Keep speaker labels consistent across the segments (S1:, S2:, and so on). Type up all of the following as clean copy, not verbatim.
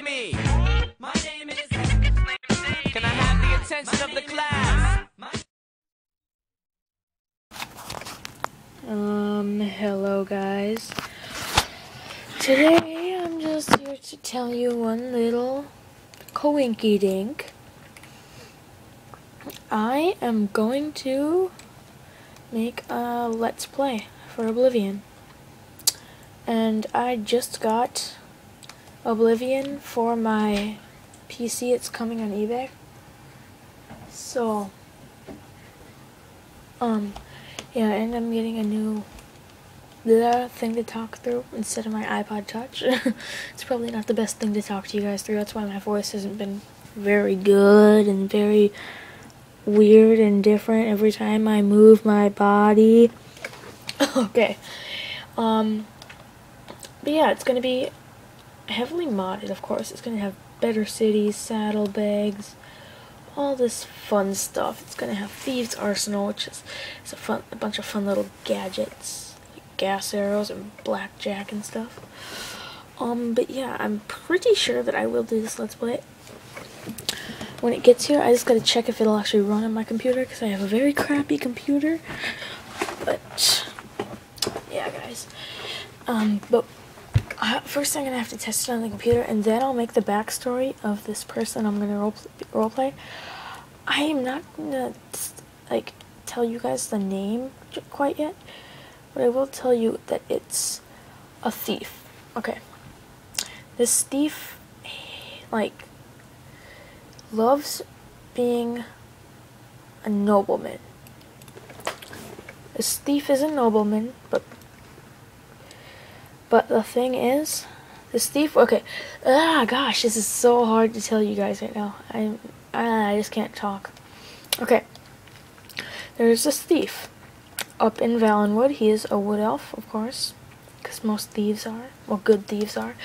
S1: me. My name is Can I have the attention of the class?
S2: Hello guys. Today I'm just here to tell you one little coinky dink. I am going to make a Let's Play for Oblivion. And I just got Oblivion for my PC. It's coming on eBay. So, yeah, and I'm getting a new thing to talk through instead of my iPod Touch. It's probably not the best thing to talk to you guys through. That's why my voice hasn't been very good and very weird and different every time I move my body. Okay. But yeah, it's gonna be heavily modded, of course. It's gonna have better cities, saddlebags, all this fun stuff. It's gonna have Thieves' Arsenal, which is a bunch of fun little gadgets, like gas arrows and blackjack and stuff. But yeah, I'm pretty sure that I will do this Let's Play. When it gets here, I just gotta check if it'll actually run on my computer, because I have a very crappy computer. But yeah, guys. But first I'm gonna have to test it on the computer, and then I'll make the backstory of this person I'm gonna roleplay. I am not gonna like tell you guys the name quite yet, but I will tell you that it's a thief. Okay, this thief like loves being a nobleman. This thief is a nobleman, but the thing is, this thief, okay, gosh, this is so hard to tell you guys right now. I just can't talk. Okay, there's this thief up in Valenwood. He is a wood elf, of course, because most thieves are, well, good thieves are,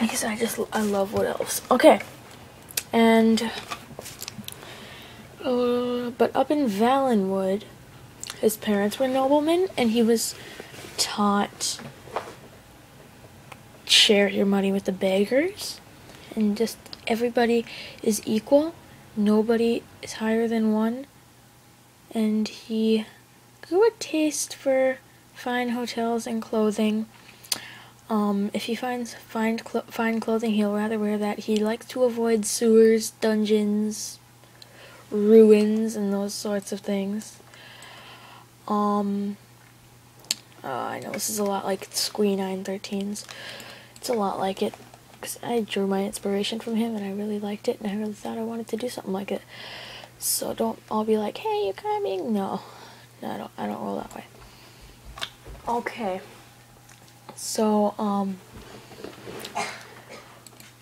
S2: because I love wood elves. Okay, and, but up in Valenwood, his parents were noblemen, and he was taught share your money with the beggars, and just everybody is equal, nobody is higher than one, and he grew a taste for fine hotels and clothing. If he finds fine clothing, he'll rather wear that. He likes to avoid sewers, dungeons, ruins, and those sorts of things. I know this is a lot like Squee 913's. It's a lot like it, because I drew my inspiration from him, and I really liked it, and I really thought I wanted to do something like it. So don't all be like, hey, you're coming. No, I don't roll that way. Okay. So,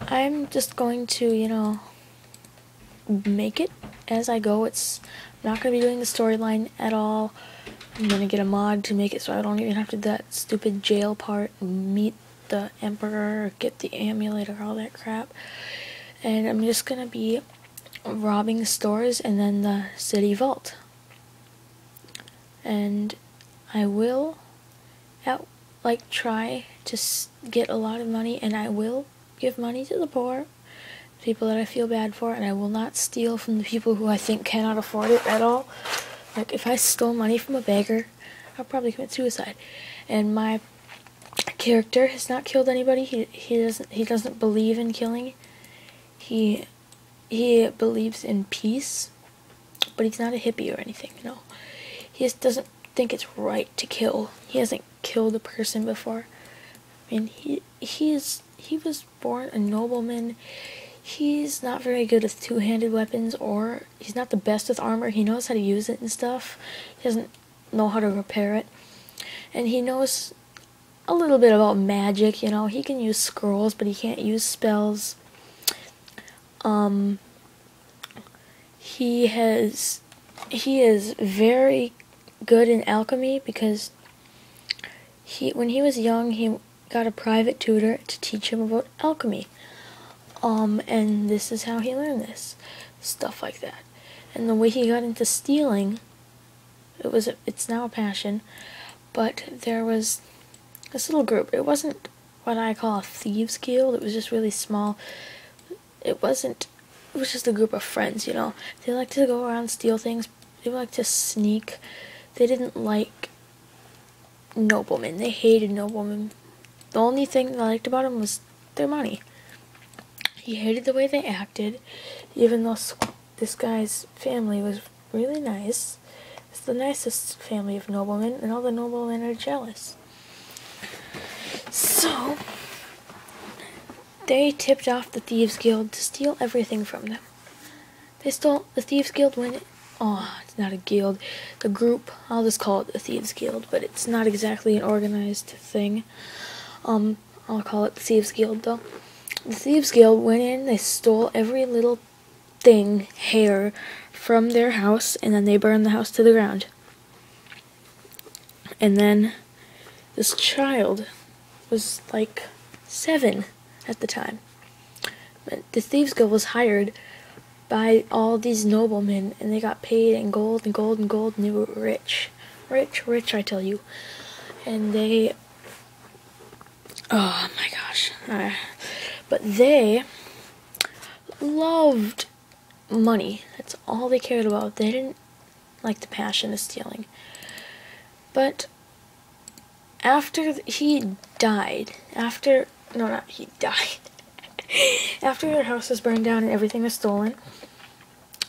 S2: I'm just going to, you know, make it as I go. It's not going to be doing the storyline at all. I'm gonna get a mod to make it so I don't even have to do that stupid jail part, meet the emperor, get the amulet, or all that crap. And I'm just gonna be robbing stores and then the city vault. And I will try to get a lot of money, and I will give money to the poor, people that I feel bad for, and I will not steal from the people who I think cannot afford it at all. Like, if I stole money from a beggar, I'll probably commit suicide. And my character has not killed anybody. He doesn't believe in killing. He believes in peace, but he's not a hippie or anything, you know. He just doesn't think it's right to kill. He hasn't killed a person before. I mean, he was born a nobleman. He's not very good with two-handed weapons, or he's not the best with armor. He knows how to use it and stuff. He doesn't know how to repair it. And he knows a little bit about magic, you know. He can use scrolls, but he can't use spells. He is very good in alchemy, because when he was young, he got a private tutor to teach him about alchemy. And this is how he learned this. Stuff like that. And the way he got into stealing, it's now a passion, but there was this little group. It wasn't what I call a thieves guild. It was just really small. It was just a group of friends, you know. They liked to go around, steal things. They liked to sneak. They didn't like noblemen. They hated noblemen. The only thing they liked about them was their money. He hated the way they acted, even though this guy's family was really nice. It's the nicest family of noblemen, and all the noblemen are jealous. So, they tipped off the Thieves Guild to steal everything from them. The Thieves Guild went, it's not a guild, the group, I'll just call it the Thieves Guild, but it's not exactly an organized thing. I'll call it the Thieves Guild though. The Thieves Guild went in, they stole every little thing, hair, from their house, and then they burned the house to the ground. And then this child was like 7 at the time. But the Thieves Guild was hired by all these noblemen, and they got paid in gold and gold and gold, and they were rich. Rich, rich, I tell you. And they... oh my gosh. But they loved money. That's all they cared about. They didn't like the passion of stealing. But after he died, after their house was burned down and everything was stolen,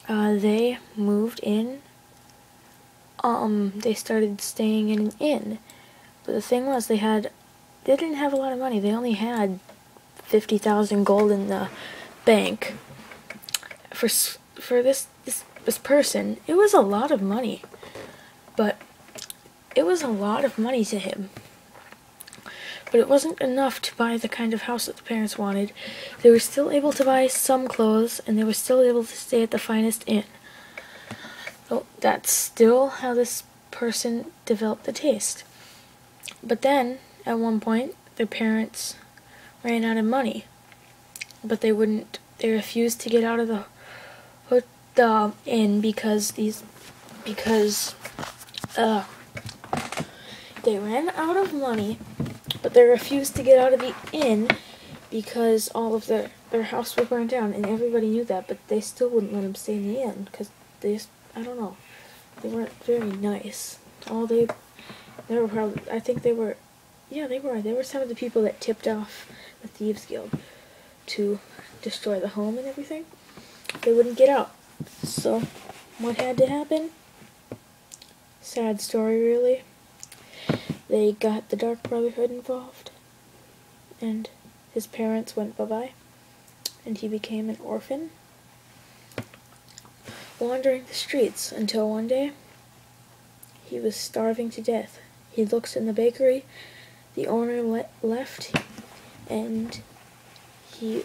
S2: they moved in. They started staying in an inn. But the thing was, they didn't have a lot of money. They only had 50,000 gold in the bank. For this person, it was a lot of money. But it was a lot of money to him. But it wasn't enough to buy the kind of house that the parents wanted. They were still able to buy some clothes, and they were still able to stay at the finest inn. So that's still how this person developed the taste. But then, at one point, their parents ran out of money. But they refused to get out of the inn because they ran out of money. But they refused to get out of the inn because all of their house was burned down, and everybody knew that, but they still wouldn't let them stay in the inn because I don't know, they weren't very nice. They were probably, I think they were some of the people that tipped off the Thieves Guild to destroy the home and everything. They wouldn't get out. So, what had to happen? Sad story, really. They got the Dark Brotherhood involved, and his parents went bye-bye, and he became an orphan, wandering the streets until one day he was starving to death. He looks in the bakery, the owner left, and he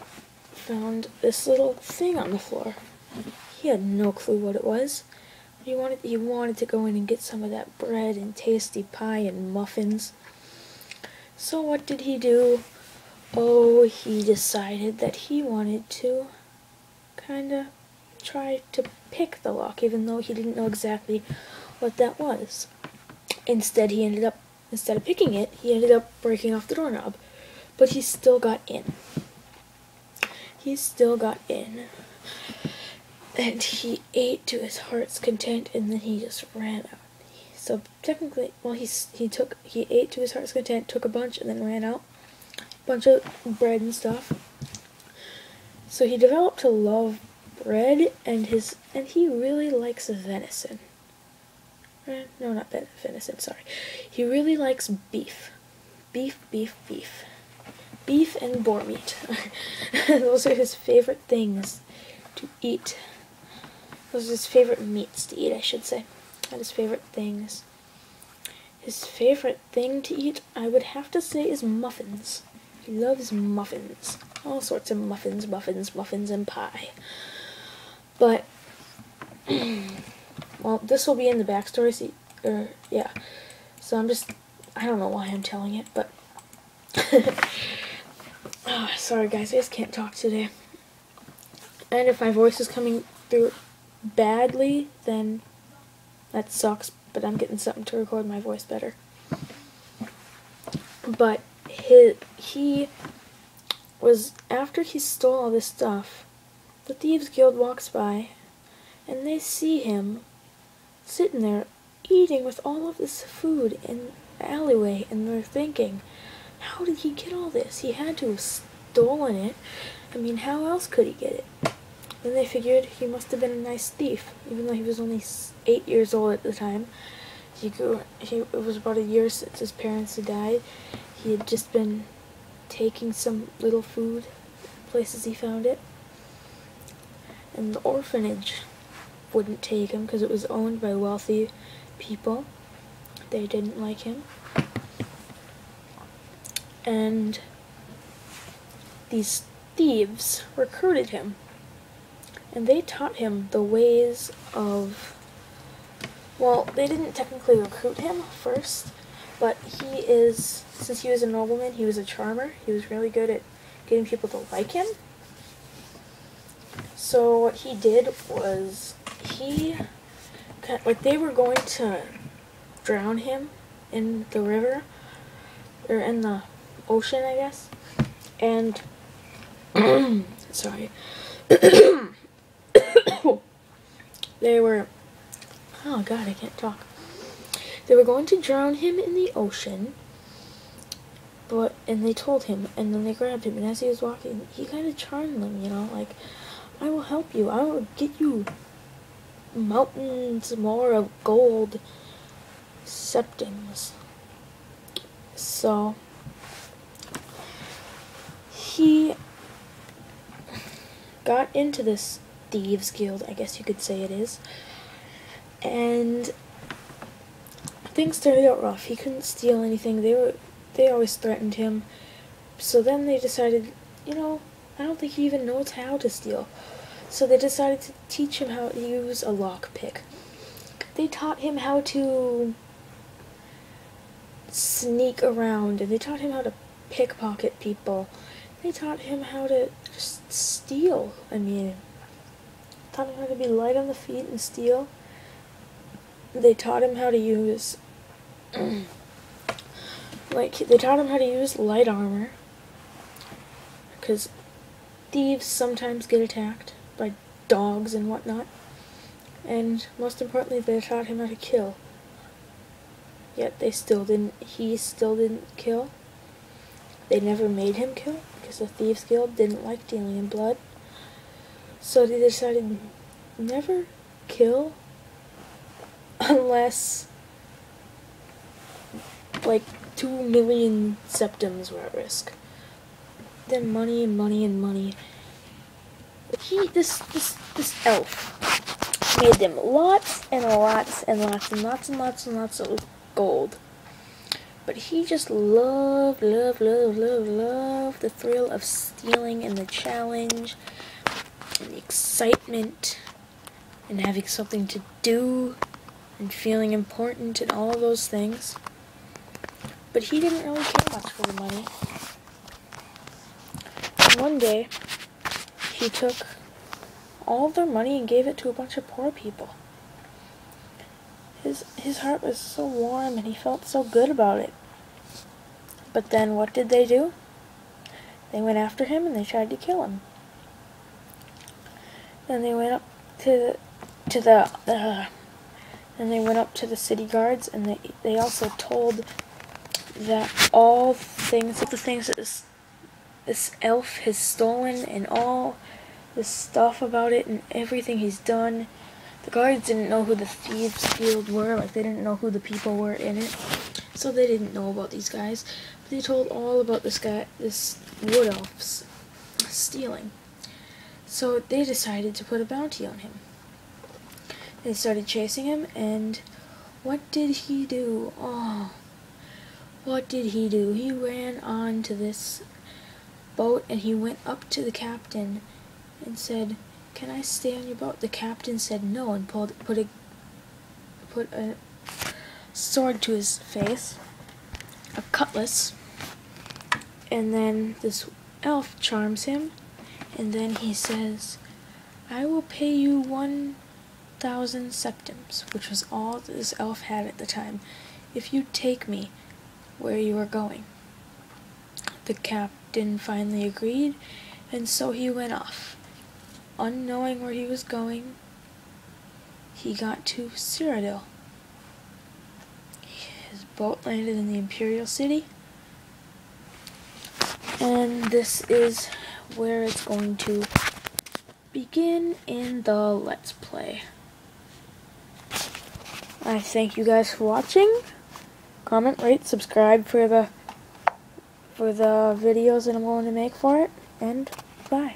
S2: found this little thing on the floor. He had no clue what it was. He wanted to go in and get some of that bread and tasty pie and muffins. So what did he do? Oh, he decided that he wanted to kinda try to pick the lock, even though he didn't know exactly what that was. Instead of picking it, he ended up breaking off the doorknob. But he still got in. And he ate to his heart's content, and then he just ran out. So technically, well, he ate to his heart's content, took a bunch, and then ran out. A bunch of bread and stuff. So he developed to love bread, and he really likes venison. No, not venison, sorry. He really likes beef. Beef and boar meat. Those are his favorite things to eat. Those are his favorite meats to eat, I should say. Not his favorite things. His favorite thing to eat, I would have to say, is muffins. He loves muffins. All sorts of muffins, and pie. But, well, this will be in the backstory, yeah. So I don't know why I'm telling it, but... oh, sorry guys, I just can't talk today. And if my voice is coming through badly, then that sucks, but I'm getting something to record my voice better. But he was, after he stole all this stuff, the Thieves Guild walks by, and they see him sitting there eating with all of this food in the alleyway, and they're thinking, how did he get all this? He had to have stolen it. I mean, how else could he get it? Then they figured he must have been a nice thief, even though he was only 8 years old at the time. It was about a year since his parents had died. He had just been taking some little food, places he found it. And the orphanage wouldn't take him because it was owned by wealthy people. They didn't like him. And these thieves recruited him. And they taught him the ways of, well, they didn't technically recruit him first, but since he was a nobleman, he was a charmer. He was really good at getting people to like him. So what he did was, they were going to drown him in the river, or in the ocean, I guess, and, sorry, they were, oh god, I can't talk. They were going to drown him in the ocean, and they told him, and then they grabbed him, and as he was walking, he kind of charmed them, you know, like, I will help you, I will get you mountains more of gold septims. So, he got into this Thieves Guild, I guess you could say it is, and things started out rough. He couldn't steal anything. They always threatened him. So then they decided, you know, I don't think he even knows how to steal. So they decided to teach him how to use a lockpick. They taught him how to sneak around, and they taught him how to pickpocket people. They taught him how to just steal. I mean, taught him how to be light on the feet and steal. They taught him how to use, they taught him how to use light armor, because thieves sometimes get attacked by dogs and whatnot. And most importantly, they taught him how to kill. Yet he still didn't kill. They never made him kill, because the Thieves Guild didn't like dealing in blood. So they decided never kill unless, like, 2 million septims were at risk. Then money and money and money. This elf made them lots and lots and lots and lots and lots and lots of gold. But he just loved the thrill of stealing and the challenge and the excitement and having something to do and feeling important and all those things. But he didn't really care much for the money. And one day, he took all of their money and gave it to a bunch of poor people. His heart was so warm and he felt so good about it. But then what did they do? They went after him and they tried to kill him. Then they went up to the city guards, and they also told that all the things that this elf has stolen and all this stuff about it and everything he's done. The guards didn't know who the Thieves Guild were, like they didn't know who the people were in it. So they didn't know about these guys. But they told all about this wood elf's stealing. So they decided to put a bounty on him. They started chasing him, and what did he do? Oh, what did he do? He ran onto this boat and he went up to the captain and said, "Can I stay on your boat?" The captain said no and put a sword to his face, a cutlass, and then this elf charms him, and then he says, "I will pay you 1,000 septims," which was all that this elf had at the time, "if you take me where you are going." the captain finally agreed, and so he went off. Unknowing where he was going, he got to Cyrodiil. His boat landed in the Imperial City, and this is where it's going to begin in the Let's Play. I thank you guys for watching. Comment, rate, subscribe for the videos that I'm going to make for it, and bye.